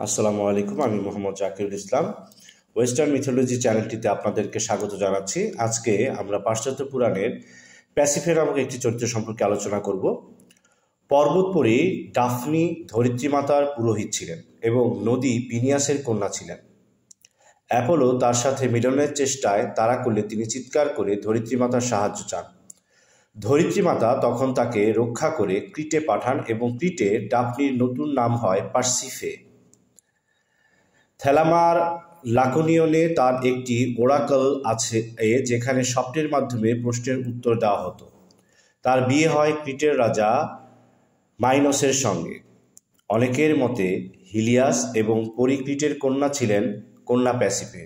আসসালামু আলাইকুম। আমি মোহাম্মদ জাকিরুল ইসলাম। ওয়েস্টার্ন মিথোলজি চ্যানেলটিতে আপনাদেরকে স্বাগত জানাচ্ছি। আজকে আমরা পাশ্চাত্য পুরাণের প্যাসিফে নামক একটি চরিত্র সম্পর্কে আলোচনা করব। পর্বতপুরী ডাফনি ধরিত্রী মাতার পুরোহিত ছিলেন এবং নদী পিনিয়াসের কন্যা ছিলেন। অ্যাপোলো তার সাথে মিলনের চেষ্টায় তাড়া করলে তিনি চিৎকার করে ধরিত্রী মাতার সাহায্য চান। ধরিত্রী মাতা তখন তাকে রক্ষা করে ক্রিটে পাঠান এবং ক্রিটে ডাফনির নতুন নাম হয় পার্সিফে। থেলামার লাকোনিয়নে তার একটি ওরাকল আছে যেখানে স্বপ্নের মাধ্যমে প্রশ্নের উত্তর দেওয়া হতো। তার বিয়ে হয় ক্রিটের রাজা মাইনসের সঙ্গে। অনেকের মতে হিলিয়াস এবং পরিক্রিটের কন্যা ছিলেন কন্যা প্যাসিফে।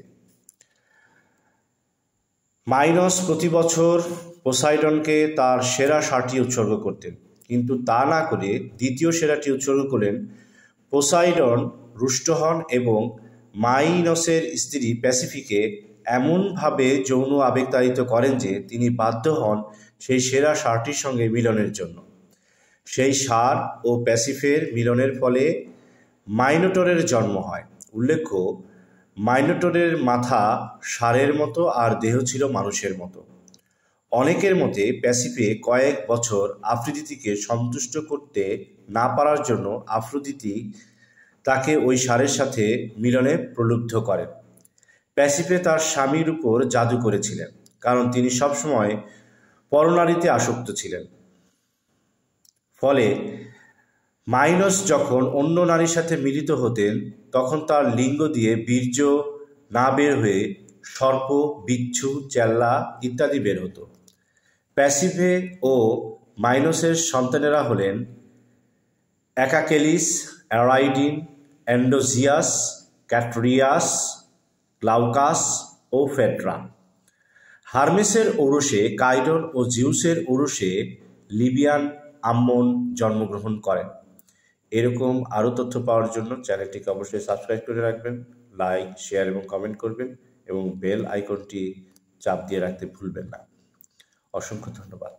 মাইনস প্রতি বছর পোসাইডনকে তার সেরা ষাঁড়টি উৎসর্গ করতেন, কিন্তু তা না করে দ্বিতীয় সেরাটি উৎসর্গ করলেন। পোসাইডন রুষ্ট হন এবং মাইনসের স্ত্রী প্যাসিফিকে এমনভাবে যৌন আবেগতাড়িত করেন যে তিনি বাধ্য হন সেই সেরা ষাঁড়টির সঙ্গে মিলনের জন্য। সেই ষাঁড় ও প্যাসিফের মিলনের ফলে মাইনোটরের জন্ম হয়। উল্লেখ্য, মাইনোটরের মাথা ষাঁড়ের মতো আর দেহ ছিল মানুষের মতো। অনেকের মতে প্যাসিফে কয়েক বছর আফ্রোদিতিকে সন্তুষ্ট করতে না পারার জন্য আফ্রোদিতি তাকে ওই ষাঁড়ের সাথে মিলনে প্রলুব্ধ করেন। প্যাসিফে তার স্বামীর উপর জাদু করেছিলেন, কারণ তিনি সবসময় পরনারীতে আসক্ত ছিলেন। ফলে মাইনস যখন অন্য নারীর সাথে মিলিত হতেন তখন তার লিঙ্গ দিয়ে বীর্য না বের হয়ে সর্প, বিচ্ছু, চেল্লা ইত্যাদি বের হতো। প্যাসিফে ও মাইনসের সন্তানেরা হলেন অ্যাকাকেলিস, অ্যারাইডিন, অ্যান্ডোজিয়াস, ক্যাটরিয়াস, গ্লাউকাস ও ফেড্রা। হার্মেসের ঔরসে কাইডন ও জিউসের ঔরসে লিবিয়ান আম্মন জন্মগ্রহণ করেন। এরকম আরও তথ্য পাওয়ার জন্য চ্যানেলটিকে অবশ্যই সাবস্ক্রাইব করে রাখবেন, লাইক, শেয়ার এবং কমেন্ট করবেন এবং বেল আইকনটি চাপ দিয়ে রাখতে ভুলবেন না। অসংখ্য ধন্যবাদ।